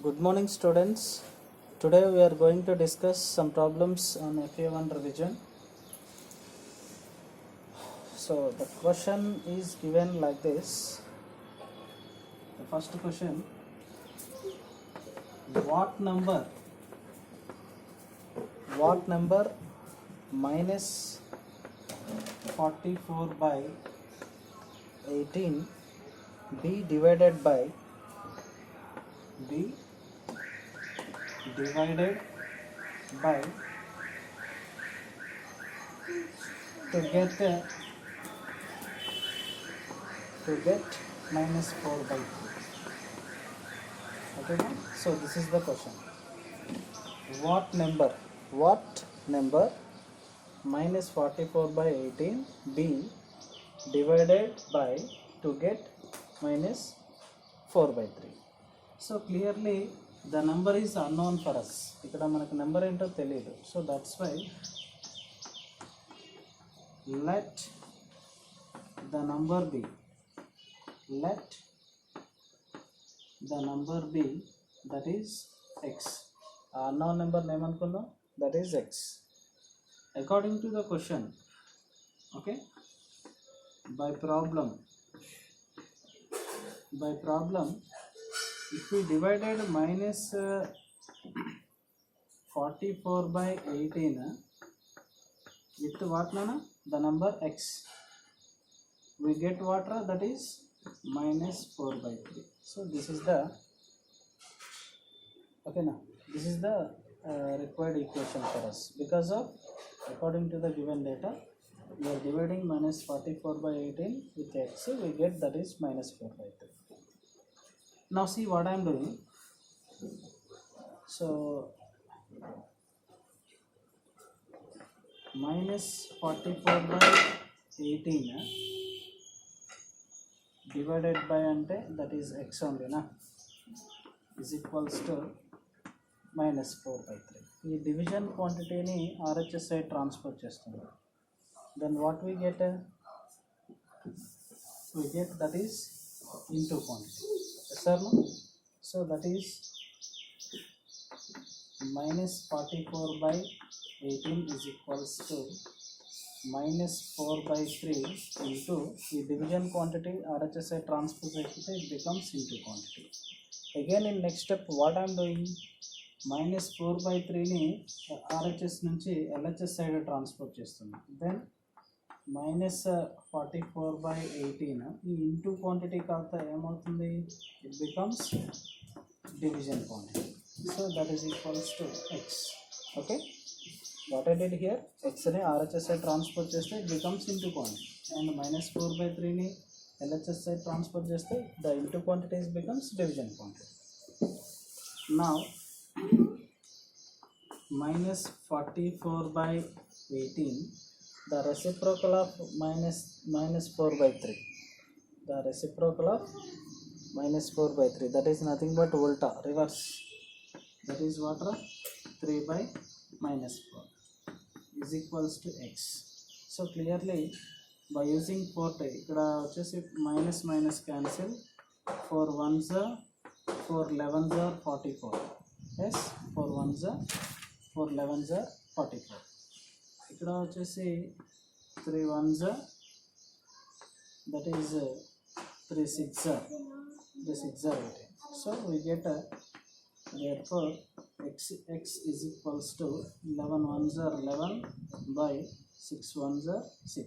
Good morning, students. Today we are going to discuss some problems on FA1 revision. So the question is given like this. The first question: what number minus 44 by 18 be divided by to get minus 4 by 3. Okay, so this is the question. What number minus 44 by 18 be divided by to get minus 4 by 3. So clearly the number is unknown for us. ఇక్కడ మనకు number ఏంటో తెలియదు. So that's why let the number be that is x. unknown number name అనుకుందాం, that is x. According to the question, okay, by problem if we divided minus 44 by 18 with what nana the number x, we get what that is minus 4 by 3. So this is the okay now this is the required equation for us, because of according to the given data we are dividing minus 44 by 18 with x, we get that is minus 4 by 3. Now see what I am doing. So minus 44 by 18 divided by ante that is x only na is equals to minus 4 by 3. ఈ division క్వాంటిటీని RHS side transfer చేస్తుంది. Then what we get that is into quantity. Yes or no? So that is minus 44 by 18 is equals to minus 4 by 3 into the division quantity RHS side transfer చేస్తే it becomes into quantity. Again in next step what I am doing, minus 4 by 3 ని RHS నుంచి LHS side transfer చేస్తున్నాను. Then minus 44 by 18 ఈ into quantity కాస్త ఏమవుతుంది, it becomes division quantity. So that is equals to x. Okay, what I did here, x ని RHS side transfer చేస్తే it becomes into quantity, and minus 4 by 3 ని LHS side transfer చేస్తే the into quantities becomes division quantity. Now minus 44 by 18, the reciprocal of minus 4 by 3, the reciprocal of minus 4 by 3, that is nothing but ulta reverse, that is what 3 by minus 4 is equals to x. So clearly by using 4 ikkada vachesi minus minus cancel, 4 1s are 4 11s are 44. Yes, 4 1s are 4 11s are 44. ikkada vachesi 3 1s are that is 3 6s are 18. So we get therefore x is equals to 11 1s are 11 by 6 1s are 6.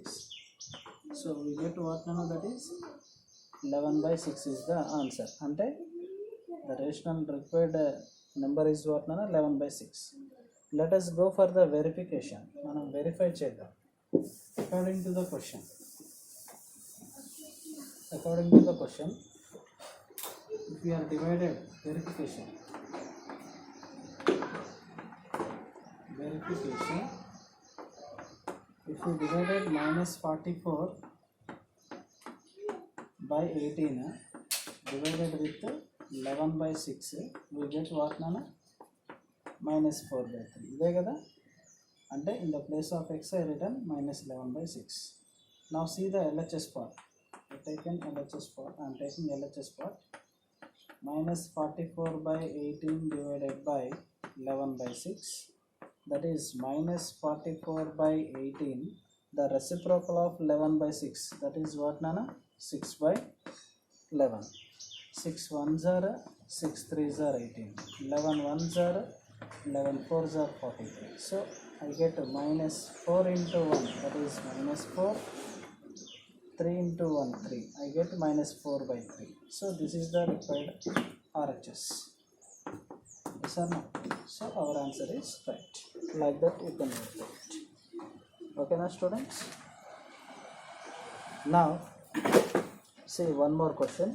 So we get what now, that is 11 by 6 is the answer. Ante the rational required number is what now, 11 by 6. Let us go for the verification. Manam verify cheddam according to the question. If we are divided, verification if we divided minus 44 by 18 divided with 11 by 6, we get what nana, minus 4 by 3. ఇదే కదా, అంటే in the place of x I written minus 11 by 6. Now see the LHS part. I am taking LHS part. minus 44 by 18 divided by 11 by 6, that is minus 44 by 18. The reciprocal of 11 by 6, that is what Nana? 6 by 11. 6 1s are 6 3s are 18. 11 1s are 11 4s are 43. So I get minus 4 into 1, that is minus 4. 3 into 1 3, I get minus 4 by 3. So this is the required RHS. Yes or no? So our answer is right. Like that you can work it. Okay now students. Now see one more question.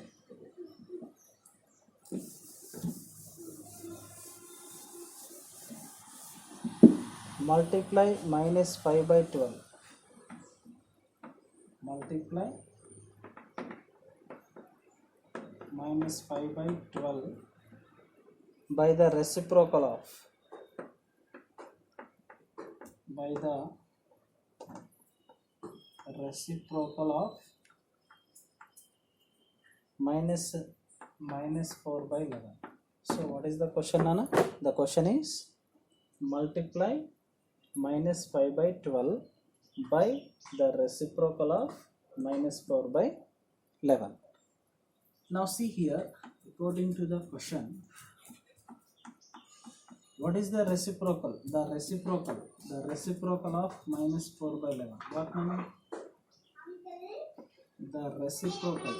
Multiply minus 5 by 12. Multiply minus 5 by 12 by the reciprocal of minus 4 by 11. So what is the question, Nana? The question is multiply minus 5 by 12 by the reciprocal of minus 4 by 11. Now see here, according to the question, what is the reciprocal? The reciprocal of minus 4 by 11. What meaning? The reciprocal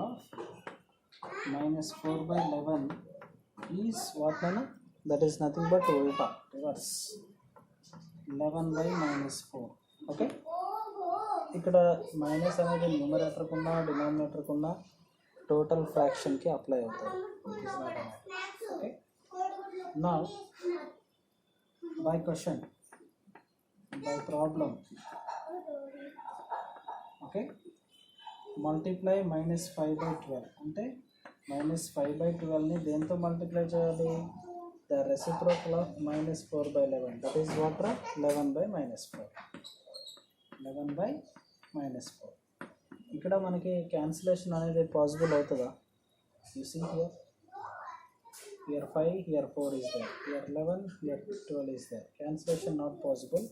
of minus 4 by 11 is what, Nana? That is nothing but ulta, reverse. 11 by minus 4. Okay? ఇక్కడ minus అనేది numerator కున్నా denominator కున్నా total ఫ్రాక్షన్కి apply అవుతుంది. Okay, నా by question, by problem, okay, multiply minus 5 by 12 అంటే minus 5 by 12ని దేంతో multiply చేయాలి? The reciprocal of minus 4 by 11, that is what రా? 11 by minus 4. 11 by minus 4. ఇక్కడ మనకి క్యాన్సిలేషన్ అనేది పాసిబుల్ అవుతుందా? You see here, here 5, here 4 is there, here 11, here 12 is there. Cancellation not possible.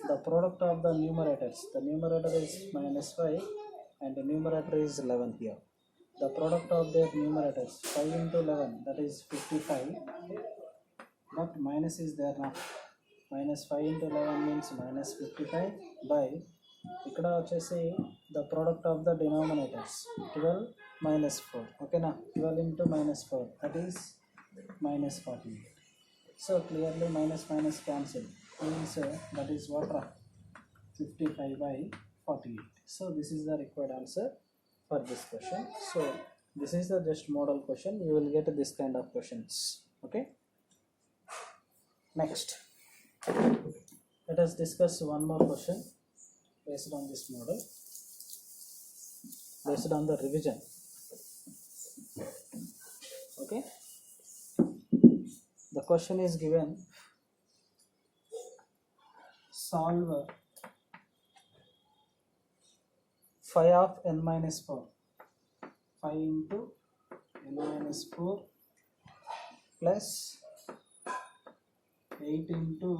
The product of the numerators, the numerator is minus 5 and the numerator is 11 here. The product of their numerators, 5 into 11, that is 55, but minus is there now. Minus 5 into 11 means minus 55 by, ఇక్కడ వచ్చేసి the product of the denominators, 12 minus 4, okay na, 12 into minus 4, that is minus 48. So clearly minus minus cancel, means that is what, 55 by 48. So this is the required answer for this question. So this is the just model question. You will get this kind of questions. Okay, next let us discuss one more question based on this model, based on the revision. Okay, the question is given, solve 5 of n minus 4, 5 into n minus 4 plus 8 into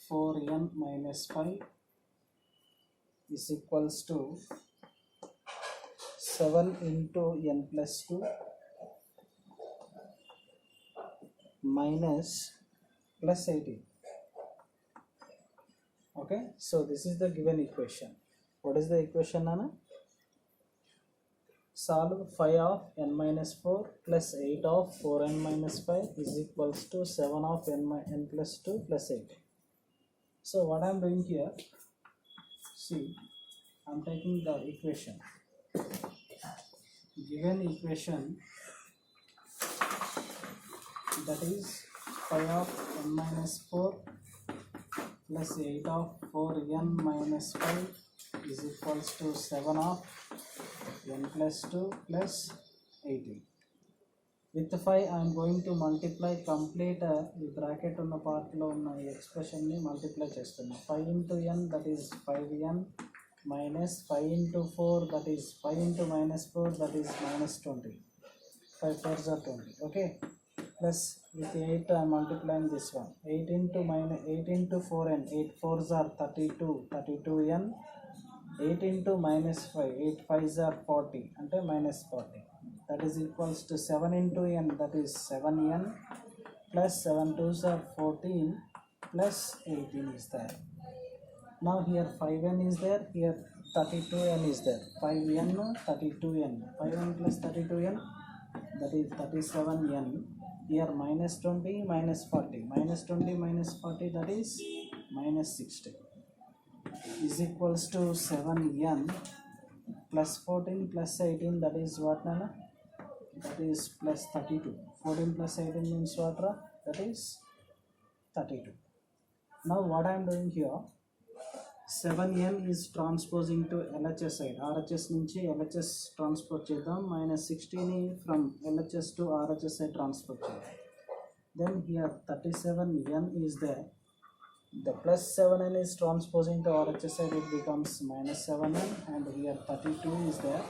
4n minus 5 is equals to 7 into n plus 2 minus plus 18. Okay, so this is the given equation. What is the equation, Nana? Solve 5 of n minus 4 plus 8 of 4n minus 5 is equals to 7 of n plus 2 plus 8. So what I am doing here, see, I am taking the equation, given equation, that is 5 of n minus 4 plus 8 of 4n minus 5 is equals to 7 of n plus 2 plus 18. With 5 I am going to multiply complete ఈ bracket ఉన్న పార్ట్లో ఉన్న ఈ ఎక్స్ప్రెషన్ని multiply చేస్తున్నా. 5 into n, that is 5n minus 5 into 4, that is 5 into minus 4, that is minus 20. 5 4s are 20. Okay, plus with 8 I am multiplying this one. 8 into 4n, 8 4s are 32, 32n. 8 into minus 5, 8 5s are 40, ante minus 40. That is equals to 7 into n, that is 7n, plus 7 2s are 14, plus 18 is there. Now here 5n is there, here 32n is there. 5n, 32n. 5n plus 32n, that is 37n. Here minus 20, minus 40. Minus 20, minus 40, that is minus 60. Is equals to 7n plus 14 plus 18, that is what, Nana? That is plus 32. 14 plus 18 means what? That is 32. Now what I am doing here, 7n is transposing to LHS side. RHS నుంచి LHS transport చేద్దాం. minus 16 from LHS to RHS side transport చేద్దాం. Then here 37n is there. The plus 7n is transposing to RHS side, it becomes minus 7n, and here 32 is there.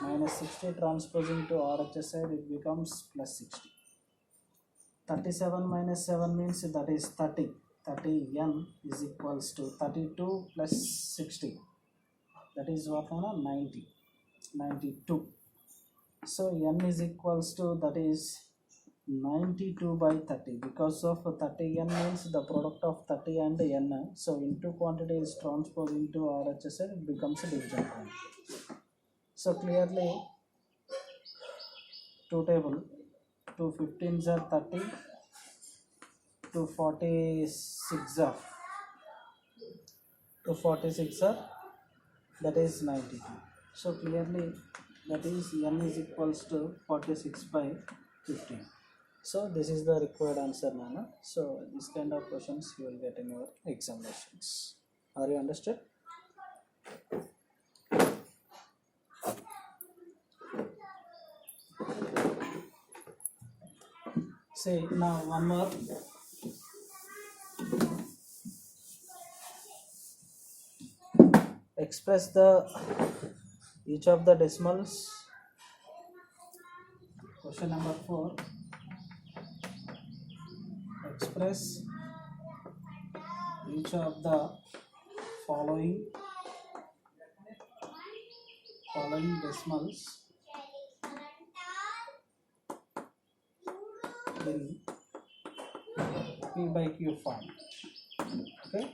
Minus 60 transposing to RHS side, it becomes plus 60. 37 minus 7 means that is 30. 30n is equals to 32 plus 60. That is what, 90. 92. So n is equals to, that is 92 by 30. Because of 30n means the product of 30 and n. So into quantity is transposed into RHS, it becomes a division quantity. So clearly, 2 table, 2 15s are 30, 2 46 are, 2 46 are, that is 92. So clearly that is n is equals to 46 by 15. So this is the required answer, Nana. So this kind of questions you will get in your examinations. Are you understood? See, now one more. Express the each of the decimals. Question number 4. Express each of the following decimals in P by Q form. Okay.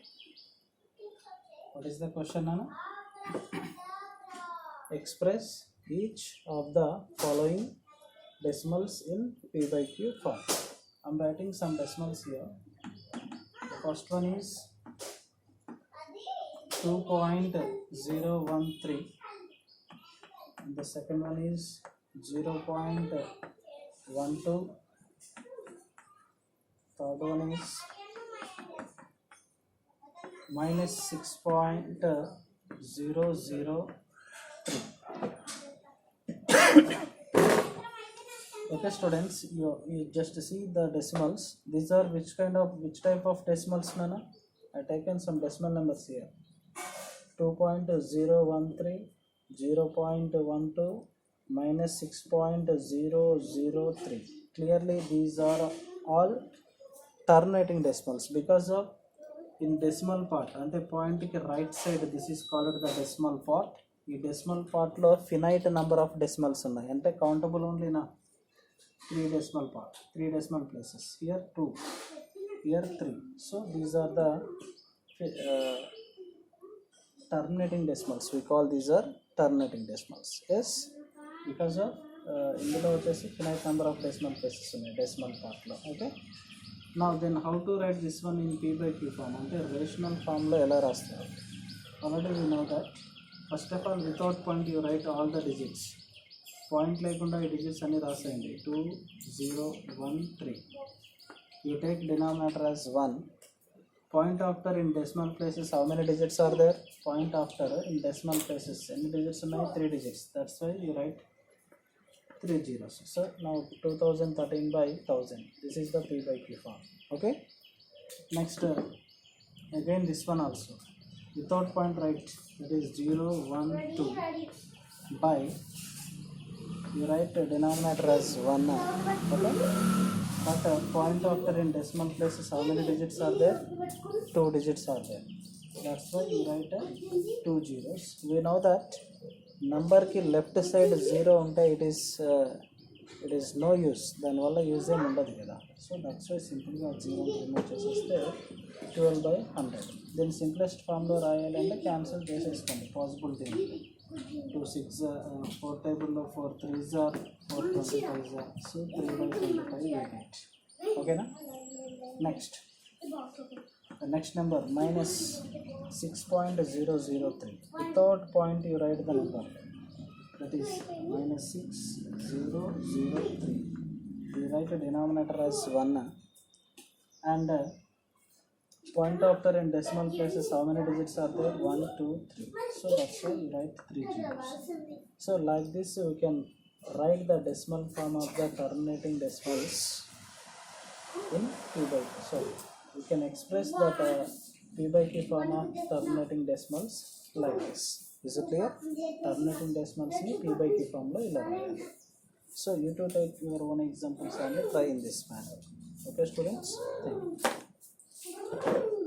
What is the question, Nana? Express each of the following decimals in P by Q form. I am writing some decimals here. The first one is 2.013. The second one is 0.12. Third one is minus 6.003. Okay, students, you just see the decimals. These are which type of decimals, Nana? I taken some decimal numbers here. 2.013, 0.12, minus 6.003. Clearly these are all terminating decimals because of in decimal part, ante point ki right side, this is called the decimal part. ఈ decimal part lo finite number of decimals ఉన్నాయి, అంటే countable only na 3 decimal part, 3 decimal places. Here 2, here 3. So these are the terminating decimals. We call these are terminating decimals. Yes, because of ఇందులో వచ్చేసి finite number of decimal places ఉన్నాయి decimal part లో. Okay. Now then how to write this one in P by Q form? అంటే rational form లో ఎలా రాస్తారు? Already we know that. First of all, without point you write all the digits. Point లేకుండా ఈ digits అన్ని రాసేయండి. 2 0 1 3. You take denominator as 1. Point after in decimal places, how many digits are there? Point after in decimal places, ఎన్ని digits ఉన్నాయి? 3 digits. That's why you write 3 zeros. So now 2013 by 1000. This is the P by Q form. Okay. Next, again this one also. Without point write that is 0 1 2 by, you write denominator as 1, okay, but point after in decimal places how many digits are there? 2 digits are there. That's why you write 2 zeros. We know that number ki left side 0 unte it is no use, దాని వల్ల use ఏమి ఉండదు కదా. So that's why సింపుల్గా 0 remove చేసేస్తే 12 by 100. దీన్ని simplest ఫామ్లో రాయాలంటే క్యాన్సిల్ చేసేసుకోండి పాసిబిలిటీ ఉంది. 2 6 4 టేబుల్లో 4 3s are 4 25s are, so 3 by 25 we get. ఓకేనా. Next next number minus 6.003. Without point you write the number, that is minus 6003. We write a denominator as 1 and point after in decimal places how many digits are there? 1 2 3. So that's why you write 3 zeros. So like this we can write the decimal form of the terminating decimals in p by q. So we can express that p by q form of terminating decimals like this. Is it clear? Terminating decimals in p by q form lo ila rayali. So you to take your own examples and try in this manner. Okay students, thank you.